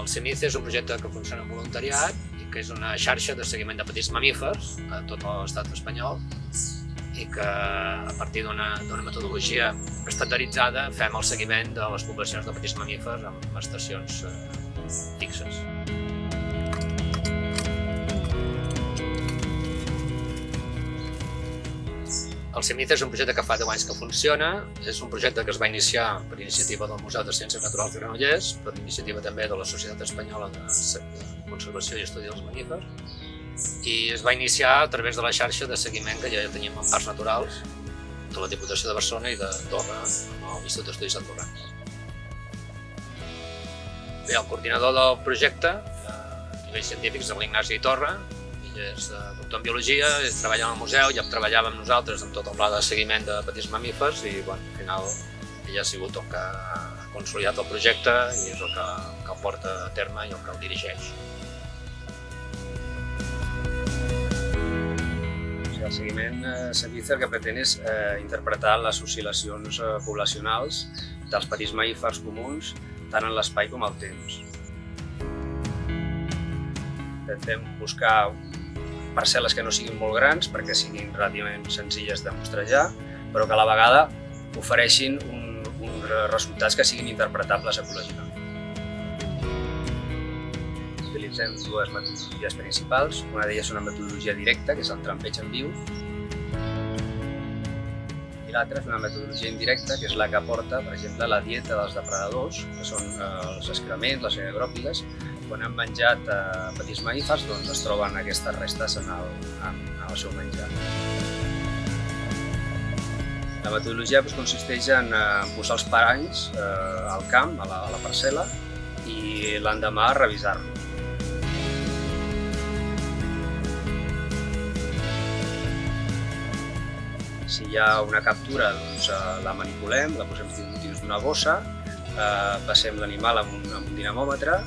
CEMICE és un projecte que funciona en voluntariat i que és una xarxa de seguiment de petits mamífers a tot l'estat espanyol i que a partir d'una metodologia estandarditzada fem el seguiment de les poblacions de petits mamífers amb estacions fixes. El CEMICE és un projecte que fa 10 anys que funciona, és un projecte que es va iniciar per iniciativa del Museu de Ciències Naturals de Granollers, per iniciativa també de la Societat Espanyola de Conservació i Estudi dels Mamífers, i es va iniciar a través de la xarxa de seguiment que ja teníem en parcs naturals de la Diputació de Barcelona i de Torre, amb l'Institut d'Estudis Andorrans. Bé, el coordinador del projecte a nivell científic és l'Ignasi Torre, és doctor en biologia, treballa al museu, ja treballava amb nosaltres en tot el pla de seguiment de petits mamífers i al final ell ha sigut el que ha consolidat el projecte i és el que el porta a terme i el que el dirigeix. El seguiment CEMICE el que pretén és interpretar les oscil·lacions poblacionals dels petits mamífers comuns tant en l'espai com al temps. Intentem buscar parcel·les que no siguin molt grans perquè siguin relativament senzilles de mostrejar, però que a la vegada ofereixin uns resultats que siguin interpretables ecològicament. Utilitzem dues metodologies principals, una d'elles és una metodologia directa, que és el trampeig en viu, i l'altra és una metodologia indirecta, que és la que aporta, per exemple, la dieta dels depredadors, que són els excrements, les agròpiles. Quan han menjat petits mamífers, doncs es troben aquestes restes en el seu menjar. La metodologia consisteix en posar els paranys al camp, a la parcel·la, i l'endemà revisar-lo. Si hi ha una captura, doncs la manipulem, la posem dins d'una bossa, passem l'animal amb un dinamòmetre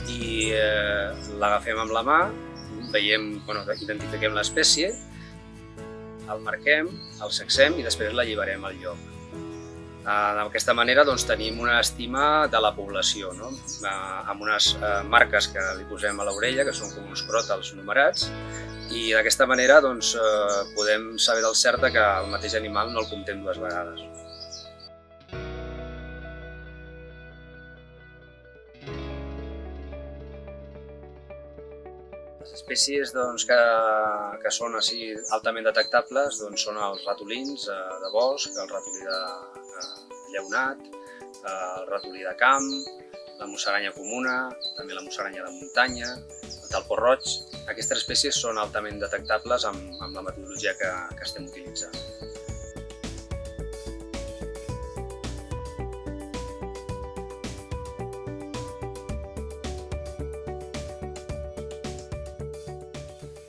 i l'agafem amb la mà, identifiquem l'espècie, el marquem, el sexem i després l'alliberem al lloc. D'aquesta manera tenim una estima de la població, amb unes marques que li posem a l'orella, que són com uns cròtals numerats, i d'aquesta manera podem saber del cert que el mateix animal no el comptem dues vegades. Les espècies que són altament detectables són els ratolins de bosc, el ratolí lleonat, el ratolí de camp, la musaranya comuna, també la musaranya de muntanya, el talpó roig. Aquestes espècies són altament detectables amb la metodologia que estem utilitzant.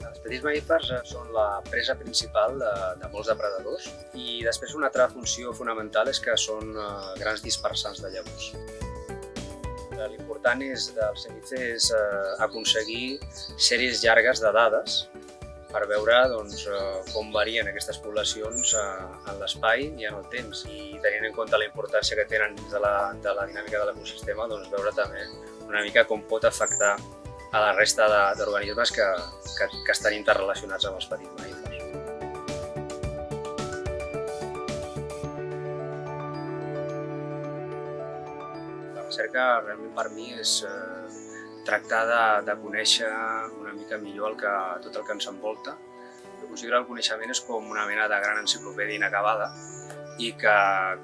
Els petits mamífers són la presa principal de molts depredadors i després una altra funció fonamental és que són grans dispersants de llavors. L'important del CEMICE és aconseguir sèries llargues de dades per veure com varien aquestes poblacions en l'espai i en el temps. I tenint en compte la importància que tenen dins de la dinàmica de l'ecosistema, veure també una mica com pot afectar a la resta d'organismes que estan interrelacionats amb els petits mamífers. La recerca realment per mi és tractar de conèixer una mica millor tot el que ens envolta. Jo considero que el coneixement és com una mena de gran enciclopèdia inacabada i que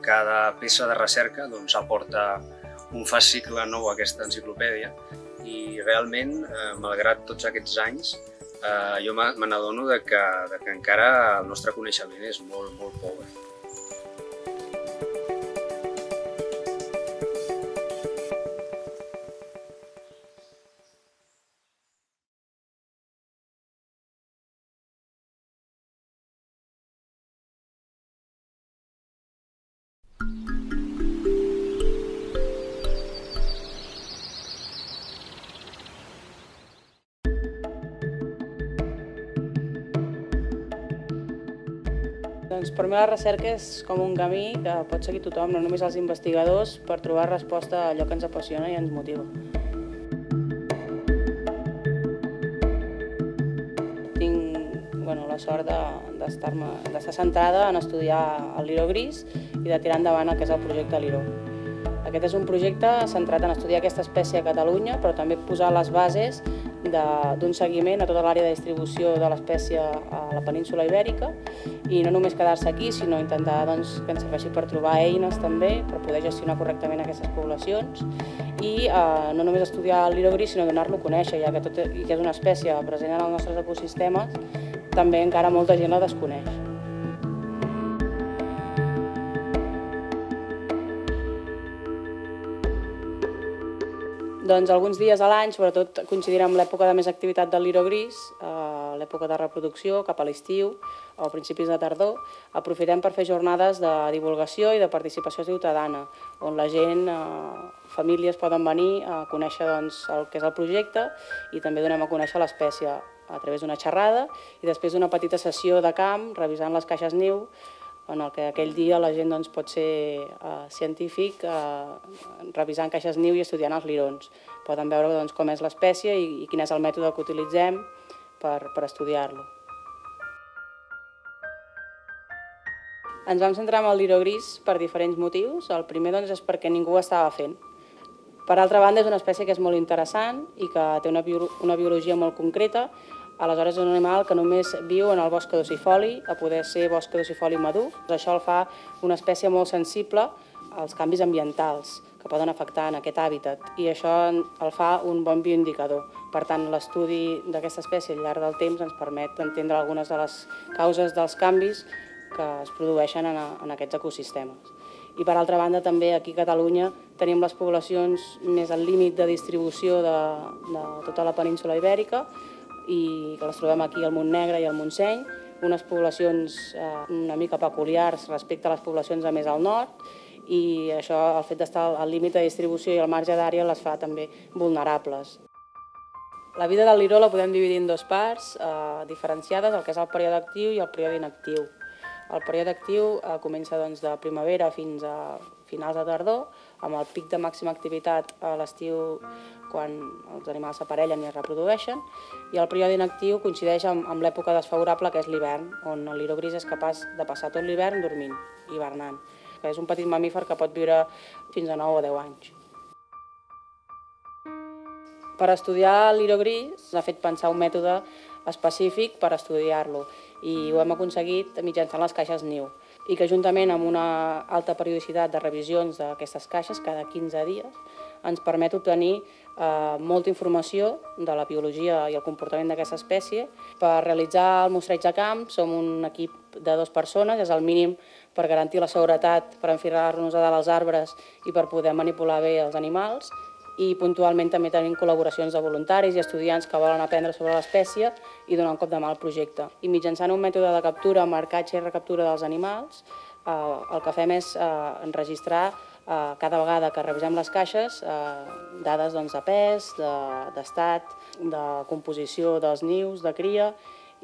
cada peça de recerca aporta un fascicle nou a aquesta enciclopèdia i realment, malgrat tots aquests anys, jo me n'adono que encara el nostre coneixement és molt, molt pobre. Doncs per mi la recerca és com un camí que pot seguir tothom, no només els investigadors, per trobar resposta a allò que ens apassiona i ens motiva. la sort d'estar centrada en estudiar el liró gris i de tirar endavant el que és el projecte Liró. Aquest és un projecte centrat en estudiar aquesta espècie a Catalunya, però també posar les bases d'un seguiment a tota l'àrea de distribució de l'espècie a la península Ibèrica i no només quedar-se aquí, sinó intentar que ens serveixi per trobar eines també per poder gestionar correctament aquestes poblacions i no només estudiar el liró gris, sinó donar-lo a conèixer, ja que tot i que és una espècie present en els nostres ecosistemes, també encara molta gent la desconeix. Doncs alguns dies a l'any, sobretot coincidirà amb l'època de més activitat del liró gris, l'època de reproducció, cap a l'estiu o a principis de tardor, aprofitem per fer jornades de divulgació i de participació ciutadana, on la gent, famílies poden venir a conèixer el que és el projecte i també donem a conèixer l'espècie a través d'una xerrada i després d'una petita sessió de camp revisant les caixes niu, en el que aquell dia la gent pot ser científic revisant caixes niu i estudiant els lirons. Poden veure com és l'espècie i quin és el mètode que utilitzem per estudiar-lo. Ens vam centrar en el liró gris per diferents motius. El primer és perquè ningú ho estava fent. Per altra banda, és una espècie que és molt interessant i que té una biologia molt concreta. Aleshores és un animal que només viu en el bosc caducifoli, a poder ser bosc caducifoli madur. Això el fa una espècie molt sensible als canvis ambientals que poden afectar en aquest hàbitat i això el fa un bon bioindicador. Per tant, l'estudi d'aquesta espècie al llarg del temps ens permet entendre algunes de les causes dels canvis que es produeixen en aquests ecosistemes. I per altra banda, també aquí a Catalunya tenim les poblacions més al límit de distribució de tota la península Ibèrica i que les trobem aquí al Montnegre i al Montseny, unes poblacions una mica peculiars respecte a les poblacions de més al nord i això, el fet d'estar al límit de distribució i al marge d'àrea les fa també vulnerables. La vida del liró la podem dividir en dues parts diferenciades, el que és el període actiu i el període inactiu. El període actiu comença de primavera fins a finals de tardor, amb el pic de màxima activitat a l'estiu quan els animals s'aparellen i es reprodueixen, i el període inactiu coincideix amb l'època desfavorable que és l'hivern, on el liró gris és capaç de passar tot l'hivern dormint, hivernant, que és un petit mamífer que pot viure fins a 9 o 10 anys. Per estudiar el liró gris s'ha fet pensar un mètode específic per estudiar-lo i ho hem aconseguit mitjançant les caixes niu i que juntament amb una alta periodicitat de revisions d'aquestes caixes cada 15 dies ens permet obtenir molta informació de la biologia i el comportament d'aquesta espècie. Per realitzar el mostreig de camp som un equip de 2 persones, és el mínim per garantir la seguretat, per enfilar-nos a dalt als arbres i per poder manipular bé els animals. I puntualment també tenim col·laboracions de voluntaris i estudiants que volen aprendre sobre l'espècie i donar un cop de mà al projecte. I mitjançant un mètode de captura, marcatge i recaptura dels animals, el que fem és enregistrar cada vegada que revisem les caixes dades de pes, d'estat, de composició dels nius, de cria,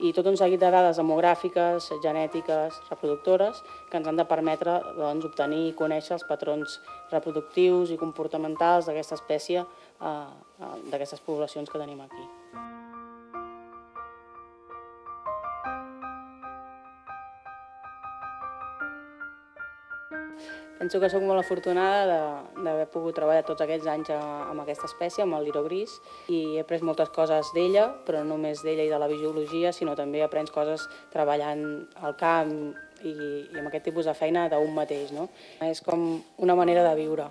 i tot un seguit de dades demogràfiques, genètiques, reproductores, que ens han de permetre obtenir i conèixer els patrons reproductius i comportamentals d'aquesta espècie, d'aquestes poblacions que tenim aquí. Penso que soc molt afortunada d'haver pogut treballar tots aquests anys amb aquesta espècie, amb el liró gris, i he après moltes coses d'ella, però no només d'ella i de la biologia, sinó també aprens coses treballant al camp i amb aquest tipus de feina d'un mateix. És com una manera de viure.